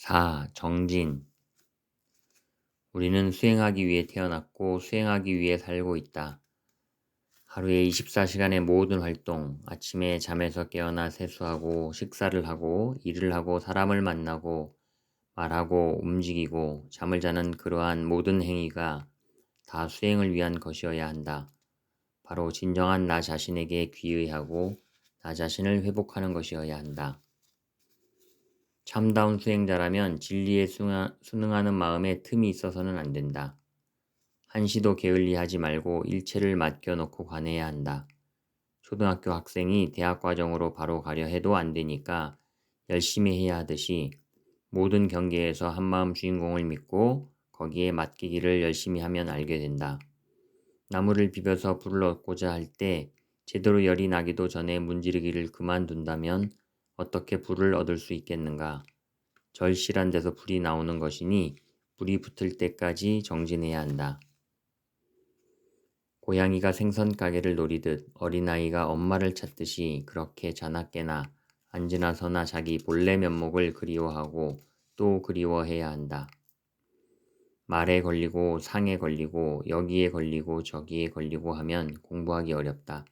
4. 정진. 우리는 수행하기 위해 태어났고 수행하기 위해 살고 있다. 하루에 24시간의 모든 활동, 아침에 잠에서 깨어나 세수하고 식사를 하고 일을 하고 사람을 만나고 말하고 움직이고 잠을 자는 그러한 모든 행위가 다 수행을 위한 것이어야 한다. 바로 진정한 나 자신에게 귀의하고 나 자신을 회복하는 것이어야 한다. 참다운 수행자라면 진리에 순응하는 마음에 틈이 있어서는 안 된다. 한시도 게을리하지 말고 일체를 맡겨놓고 관해야 한다. 초등학교 학생이 대학 과정으로 바로 가려 해도 안 되니까 열심히 해야 하듯이 모든 경계에서 한마음 주인공을 믿고 거기에 맡기기를 열심히 하면 알게 된다. 나무를 비벼서 불을 얻고자 할 때 제대로 열이 나기도 전에 문지르기를 그만둔다면 어떻게 불을 얻을 수 있겠는가? 절실한 데서 불이 나오는 것이니 불이 붙을 때까지 정진해야 한다. 고양이가 생선 가게를 노리듯 어린아이가 엄마를 찾듯이 그렇게 자나깨나 앉으나 서나 자기 본래 면목을 그리워하고 또 그리워해야 한다. 말에 걸리고 상에 걸리고 여기에 걸리고 저기에 걸리고 하면 공부하기 어렵다.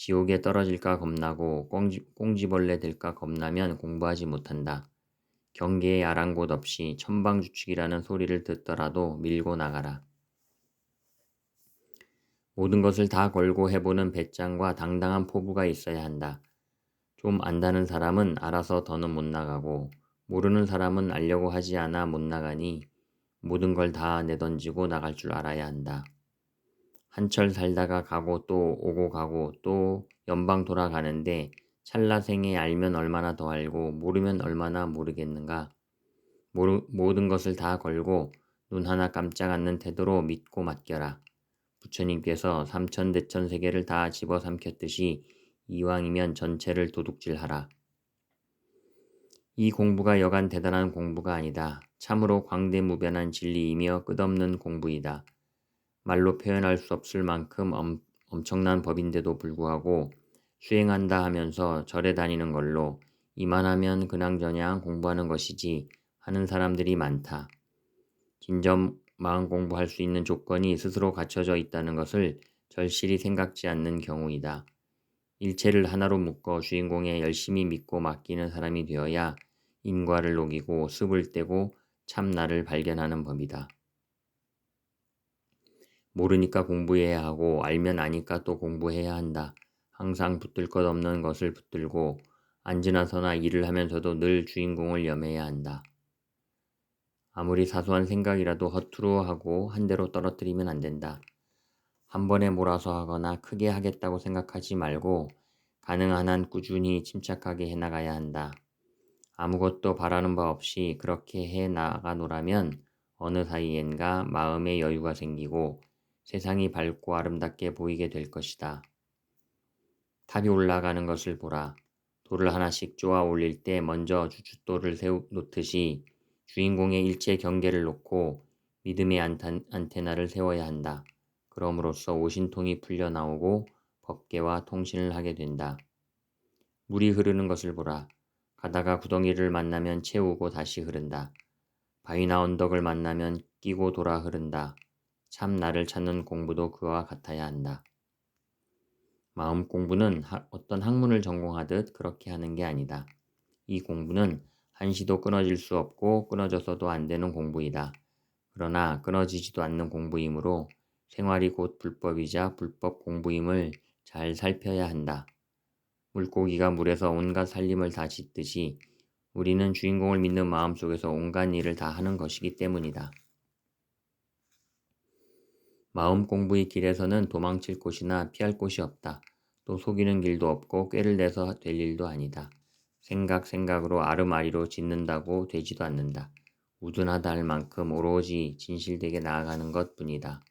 지옥에 떨어질까 겁나고 꽁지벌레 될까 겁나면 공부하지 못한다. 경계에 아랑곳 없이 천방주축이라는 소리를 듣더라도 밀고 나가라. 모든 것을 다 걸고 해보는 배짱과 당당한 포부가 있어야 한다. 좀 안다는 사람은 알아서 더는 못 나가고 모르는 사람은 알려고 하지 않아 못 나가니 모든 걸 다 내던지고 나갈 줄 알아야 한다. 한철 살다가 가고 또 오고 가고 또 연방 돌아가는데 찰나생에 알면 얼마나 더 알고 모르면 얼마나 모르겠는가. 모든 것을 다 걸고 눈 하나 깜짝 않는 태도로 믿고 맡겨라. 부처님께서 삼천대천세계를 다 집어삼켰듯이 이왕이면 전체를 도둑질하라. 이 공부가 여간 대단한 공부가 아니다. 참으로 광대무변한 진리이며 끝없는 공부이다. 말로 표현할 수 없을 만큼 엄청난 법인데도 불구하고 수행한다 하면서 절에 다니는 걸로 이만하면 그냥저냥 공부하는 것이지 하는 사람들이 많다. 진정 마음 공부할 수 있는 조건이 스스로 갖춰져 있다는 것을 절실히 생각지 않는 경우이다. 일체를 하나로 묶어 주인공에 열심히 믿고 맡기는 사람이 되어야 인과를 녹이고 습을 떼고 참 나를 발견하는 법이다. 모르니까 공부해야 하고 알면 아니까 또 공부해야 한다. 항상 붙들 것 없는 것을 붙들고 앉으나 서나 일을 하면서도 늘 주인공을 염해야 한다. 아무리 사소한 생각이라도 허투루 하고 한 대로 떨어뜨리면 안 된다. 한 번에 몰아서 하거나 크게 하겠다고 생각하지 말고 가능한 한 꾸준히 침착하게 해나가야 한다. 아무것도 바라는 바 없이 그렇게 해나가노라면 어느 사이엔가 마음의 여유가 생기고 세상이 밝고 아름답게 보이게 될 것이다. 탑이 올라가는 것을 보라. 돌을 하나씩 쪼아 올릴 때 먼저 주춧돌을 놓듯이 주인공의 일체 경계를 놓고 믿음의 안테나를 세워야 한다. 그럼으로써 오신통이 풀려 나오고 법계와 통신을 하게 된다. 물이 흐르는 것을 보라. 가다가 구덩이를 만나면 채우고 다시 흐른다. 바위나 언덕을 만나면 끼고 돌아 흐른다. 참 나를 찾는 공부도 그와 같아야 한다. 마음 공부는 어떤 학문을 전공하듯 그렇게 하는 게 아니다. 이 공부는 한시도 끊어질 수 없고 끊어져서도 안 되는 공부이다. 그러나 끊어지지도 않는 공부이므로 생활이 곧 불법이자 불법 공부임을 잘 살펴야 한다. 물고기가 물에서 온갖 살림을 다 짓듯이 우리는 주인공을 믿는 마음속에서 온갖 일을 다 하는 것이기 때문이다. 마음 공부의 길에서는 도망칠 곳이나 피할 곳이 없다. 또 속이는 길도 없고 꾀를 내서 될 일도 아니다. 생각으로 아름아리로 짓는다고 되지도 않는다. 우둔하다 할 만큼 오로지 진실되게 나아가는 것뿐이다.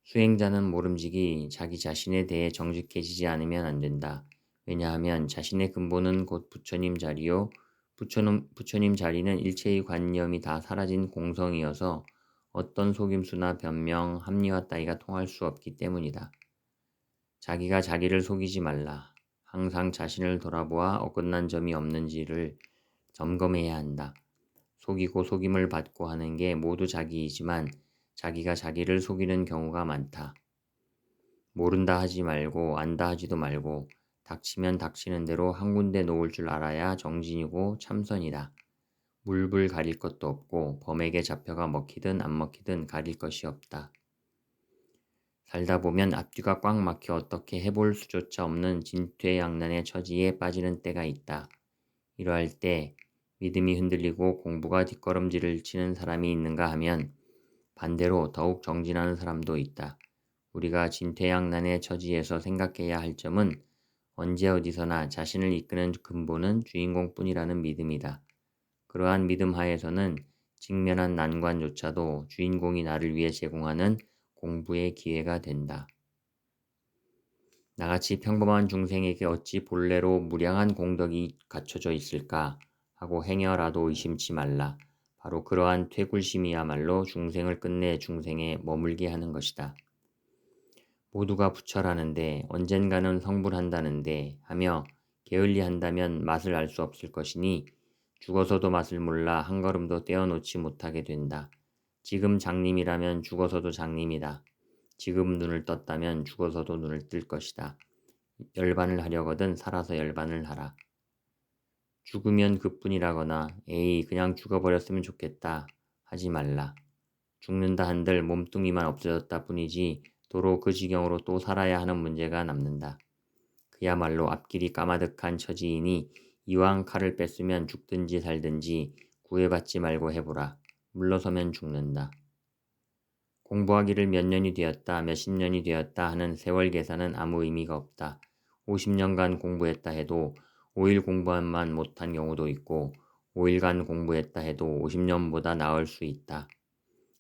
수행자는 모름지기 자기 자신에 대해 정직해지지 않으면 안 된다. 왜냐하면 자신의 근본은 곧 부처님 자리요. 부처님 자리는 일체의 관념이 다 사라진 공성이어서 어떤 속임수나 변명, 합리화 따위가 통할 수 없기 때문이다. 자기가 자기를 속이지 말라. 항상 자신을 돌아보아 어긋난 점이 없는지를 점검해야 한다. 속이고 속임을 받고 하는 게 모두 자기이지만 자기가 자기를 속이는 경우가 많다. 모른다 하지 말고 안다 하지도 말고 닥치면 닥치는 대로 한 군데 놓을 줄 알아야 정진이고 참선이다. 물불 가릴 것도 없고 범에게 잡혀가 먹히든 안 먹히든 가릴 것이 없다. 살다 보면 앞뒤가 꽉 막혀 어떻게 해볼 수조차 없는 진퇴양난의 처지에 빠지는 때가 있다. 이러할 때 믿음이 흔들리고 공부가 뒷걸음질을 치는 사람이 있는가 하면 반대로 더욱 정진하는 사람도 있다. 우리가 진퇴양난의 처지에서 생각해야 할 점은 언제 어디서나 자신을 이끄는 근본은 주인공뿐이라는 믿음이다. 그러한 믿음 하에서는 직면한 난관조차도 주인공이 나를 위해 제공하는 공부의 기회가 된다. 나같이 평범한 중생에게 어찌 본래로 무량한 공덕이 갖춰져 있을까 하고 행여라도 의심치 말라. 바로 그러한 퇴굴심이야말로 중생을 끝내 중생에 머물게 하는 것이다. 모두가 부처라는데 언젠가는 성불한다는데 하며 게을리한다면 맛을 알 수 없을 것이니 죽어서도 맛을 몰라 한 걸음도 떼어놓지 못하게 된다. 지금 장님이라면 죽어서도 장님이다. 지금 눈을 떴다면 죽어서도 눈을 뜰 것이다. 열반을 하려거든 살아서 열반을 하라. 죽으면 그뿐이라거나 에이 그냥 죽어버렸으면 좋겠다 하지 말라. 죽는다 한들 몸뚱이만 없어졌다 뿐이지 도로 그 지경으로 또 살아야 하는 문제가 남는다. 그야말로 앞길이 까마득한 처지이니 이왕 칼을 뺐으면 죽든지 살든지 구애받지 말고 해보라. 물러서면 죽는다. 공부하기를 몇 년이 되었다 몇십 년이 되었다 하는 세월 계산은 아무 의미가 없다. 50년간 공부했다 해도 5일 공부만 못한 경우도 있고 5일간 공부했다 해도 50년보다 나을 수 있다.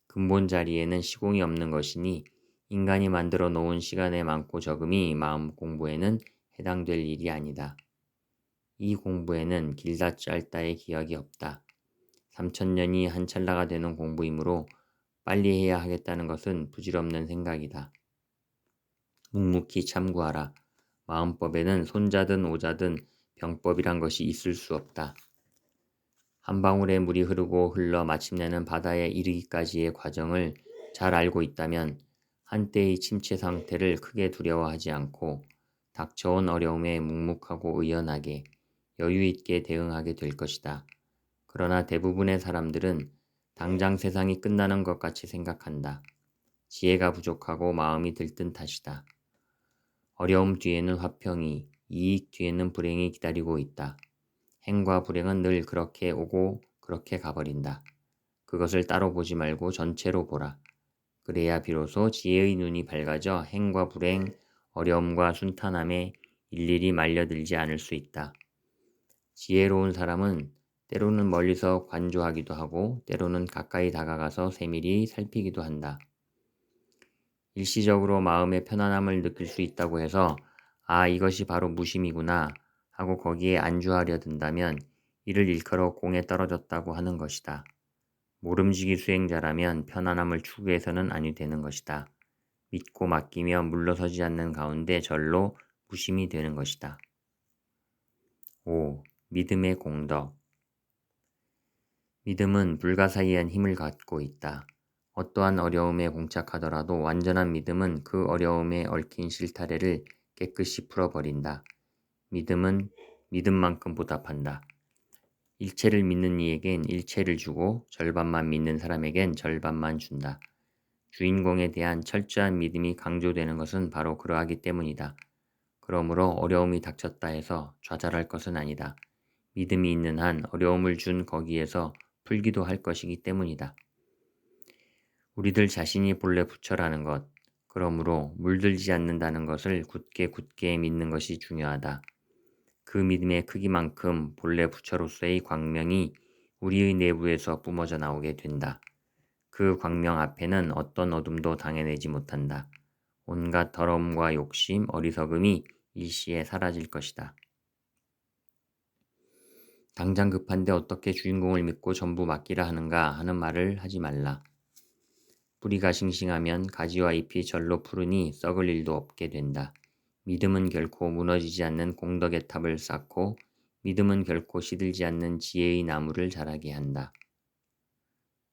근본 자리에는 시공이 없는 것이니 인간이 만들어 놓은 시간의 많고 적음이 마음 공부에는 해당될 일이 아니다. 이 공부에는 길다 짧다의 기약이 없다. 3000년이 한 찰나가 되는 공부이므로 빨리 해야 하겠다는 것은 부질없는 생각이다. 묵묵히 참고하라. 마음법에는 손자든 오자든 병법이란 것이 있을 수 없다. 한 방울의 물이 흐르고 흘러 마침내는 바다에 이르기까지의 과정을 잘 알고 있다면 한때의 침체 상태를 크게 두려워하지 않고 닥쳐온 어려움에 묵묵하고 의연하게 여유 있게 대응하게 될 것이다. 그러나 대부분의 사람들은 당장 세상이 끝나는 것 같이 생각한다. 지혜가 부족하고 마음이 들뜬 탓이다. 어려움 뒤에는 화평이, 이익 뒤에는 불행이 기다리고 있다. 행과 불행은 늘 그렇게 오고 그렇게 가버린다. 그것을 따로 보지 말고 전체로 보라. 그래야 비로소 지혜의 눈이 밝아져 행과 불행, 어려움과 순탄함에 일일이 말려들지 않을 수 있다. 지혜로운 사람은 때로는 멀리서 관조하기도 하고 때로는 가까이 다가가서 세밀히 살피기도 한다. 일시적으로 마음의 편안함을 느낄 수 있다고 해서 아 이것이 바로 무심이구나 하고 거기에 안주하려 든다면 이를 일컬어 공에 떨어졌다고 하는 것이다. 모름지기 수행자라면 편안함을 추구해서는 아니 되는 것이다. 믿고 맡기며 물러서지 않는 가운데 절로 무심이 되는 것이다. 5. 믿음의 공덕. 믿음은 불가사의한 힘을 갖고 있다. 어떠한 어려움에 봉착하더라도 완전한 믿음은 그 어려움에 얽힌 실타래를 깨끗이 풀어버린다. 믿음은 믿음만큼 보답한다. 일체를 믿는 이에겐 일체를 주고 절반만 믿는 사람에겐 절반만 준다. 주인공에 대한 철저한 믿음이 강조되는 것은 바로 그러하기 때문이다. 그러므로 어려움이 닥쳤다 해서 좌절할 것은 아니다. 믿음이 있는 한 어려움을 준 거기에서 풀기도 할 것이기 때문이다. 우리들 자신이 본래 부처라는 것, 그러므로 물들지 않는다는 것을 굳게 믿는 것이 중요하다. 그 믿음의 크기만큼 본래 부처로서의 광명이 우리의 내부에서 뿜어져 나오게 된다. 그 광명 앞에는 어떤 어둠도 당해내지 못한다. 온갖 더러움과 욕심, 어리석음이 일시에 사라질 것이다. 당장 급한데 어떻게 주인공을 믿고 전부 맡기라 하는가 하는 말을 하지 말라. 뿌리가 싱싱하면 가지와 잎이 절로 푸르니 썩을 일도 없게 된다. 믿음은 결코 무너지지 않는 공덕의 탑을 쌓고 믿음은 결코 시들지 않는 지혜의 나무를 자라게 한다.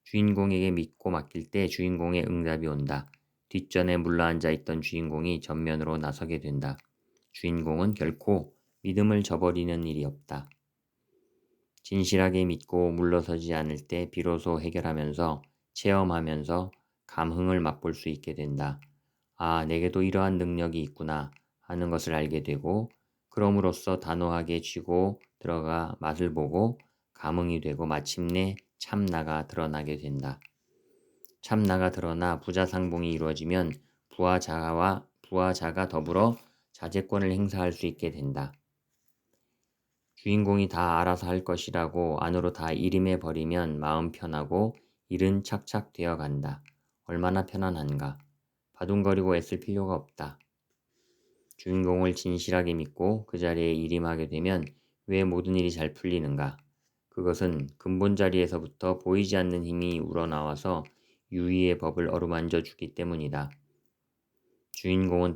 주인공에게 믿고 맡길 때 주인공의 응답이 온다. 뒷전에 물러앉아 있던 주인공이 전면으로 나서게 된다. 주인공은 결코 믿음을 저버리는 일이 없다. 진실하게 믿고 물러서지 않을 때 비로소 해결하면서 체험하면서 감흥을 맛볼 수 있게 된다. 아, 내게도 이러한 능력이 있구나 하는 것을 알게 되고 그럼으로써 단호하게 쥐고 들어가 맛을 보고 감흥이 되고 마침내 참나가 드러나게 된다. 참나가 드러나 부자상봉이 이루어지면 부하자가 더불어 자제권을 행사할 수 있게 된다. 주인공이 다 알아서 할 것이라고 안으로 다 일임해 버리면 마음 편하고 일은 착착 되어 간다. 얼마나 편안한가. 바둥거리고 애쓸 필요가 없다. 주인공을 진실하게 믿고 그 자리에 일임하게 되면 왜 모든 일이 잘 풀리는가? 그것은 근본 자리에서부터 보이지 않는 힘이 우러나와서 유의의 법을 어루만져 주기 때문이다. 주인공은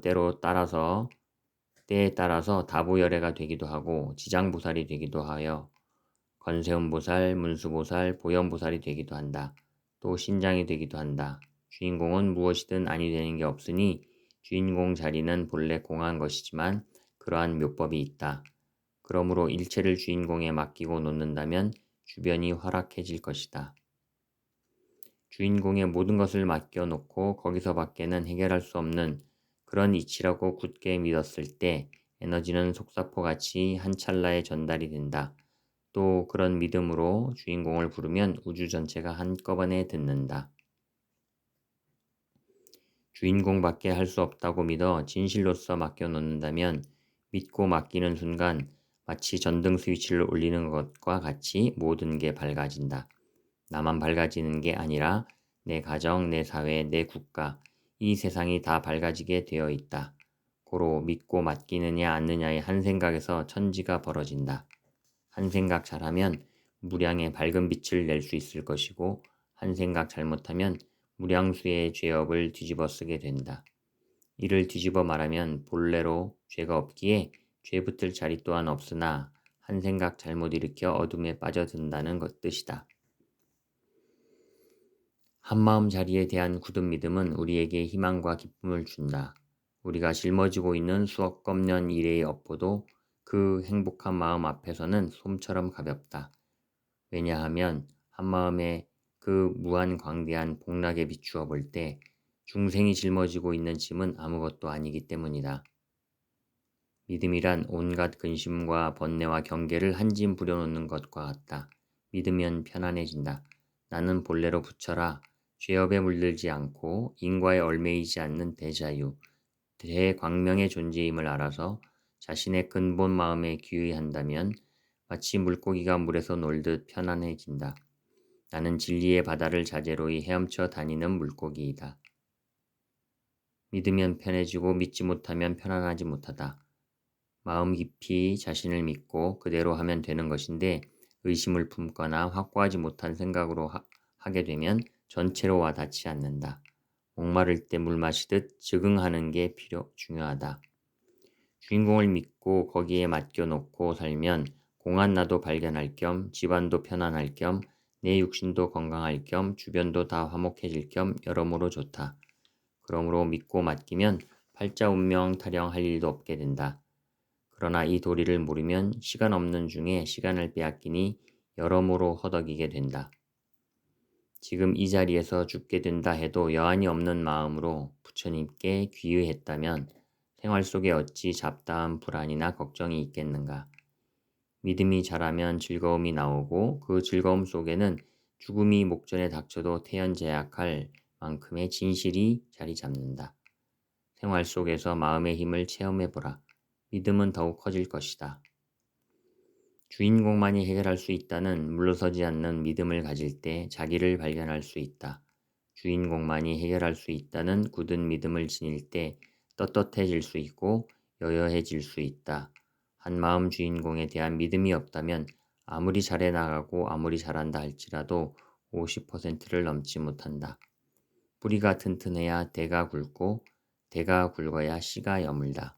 때에 따라서 다보열애가 되기도 하고 지장보살이 되기도 하여 건세음보살, 문수보살, 보현보살이 되기도 한다. 또 신장이 되기도 한다. 주인공은 무엇이든 아니 되는 게 없으니 주인공 자리는 본래 공한 것이지만 그러한 묘법이 있다. 그러므로 일체를 주인공에 맡기고 놓는다면 주변이 활락해질 것이다. 주인공의 모든 것을 맡겨놓고 거기서 밖에는 해결할 수 없는 그런 이치라고 굳게 믿었을 때 에너지는 속사포같이 한 찰나에 전달이 된다. 또 그런 믿음으로 주인공을 부르면 우주 전체가 한꺼번에 듣는다. 주인공밖에 할 수 없다고 믿어 진실로서 맡겨놓는다면 믿고 맡기는 순간 마치 전등 스위치를 올리는 것과 같이 모든 게 밝아진다. 나만 밝아지는 게 아니라 내 가정, 내 사회, 내 국가, 이 세상이 다 밝아지게 되어 있다. 고로 믿고 맡기느냐 않느냐의 한 생각에서 천지가 벌어진다. 한 생각 잘하면 무량의 밝은 빛을 낼 수 있을 것이고 한 생각 잘못하면 무량수의 죄업을 뒤집어 쓰게 된다. 이를 뒤집어 말하면 본래로 죄가 없기에 죄 붙을 자리 또한 없으나 한 생각 잘못 일으켜 어둠에 빠져든다는 것 뜻이다. 한마음 자리에 대한 굳은 믿음은 우리에게 희망과 기쁨을 준다. 우리가 짊어지고 있는 수억 년 이래의 업보도 그 행복한 마음 앞에서는 솜처럼 가볍다. 왜냐하면 한마음에 그 무한 광대한 복락에 비추어 볼 때 중생이 짊어지고 있는 짐은 아무것도 아니기 때문이다. 믿음이란 온갖 근심과 번뇌와 경계를 한 짐 부려놓는 것과 같다. 믿으면 편안해진다. 나는 본래로 부처라 죄업에 물들지 않고 인과에 얽매이지 않는 대자유, 대광명의 존재임을 알아서 자신의 근본 마음에 귀의한다면 마치 물고기가 물에서 놀듯 편안해진다. 나는 진리의 바다를 자재로이 헤엄쳐 다니는 물고기이다. 믿으면 편해지고 믿지 못하면 편안하지 못하다. 마음 깊이 자신을 믿고 그대로 하면 되는 것인데 의심을 품거나 확고하지 못한 생각으로 하게 되면 전체로 와닿지 않는다. 목마를 때 물 마시듯 적응하는 게 중요하다. 주인공을 믿고 거기에 맡겨놓고 살면 공한 나도 발견할 겸 집안도 편안할 겸 내 육신도 건강할 겸 주변도 다 화목해질 겸 여러모로 좋다. 그러므로 믿고 맡기면 팔자 운명 타령할 일도 없게 된다. 그러나 이 도리를 모르면 시간 없는 중에 시간을 빼앗기니 여러모로 허덕이게 된다. 지금 이 자리에서 죽게 된다 해도 여한이 없는 마음으로 부처님께 귀의했다면 생활 속에 어찌 잡다한 불안이나 걱정이 있겠는가. 믿음이 자라면 즐거움이 나오고 그 즐거움 속에는 죽음이 목전에 닥쳐도 태연제약할 만큼의 진실이 자리 잡는다. 생활 속에서 마음의 힘을 체험해보라. 믿음은 더욱 커질 것이다. 주인공만이 해결할 수 있다는 물러서지 않는 믿음을 가질 때 자기를 발견할 수 있다. 주인공만이 해결할 수 있다는 굳은 믿음을 지닐 때 떳떳해질 수 있고 여여해질 수 있다. 한마음 주인공에 대한 믿음이 없다면 아무리 잘해 나가고 아무리 잘한다 할지라도 50%를 넘지 못한다. 뿌리가 튼튼해야 대가 굵고 대가 굵어야 씨가 여물다.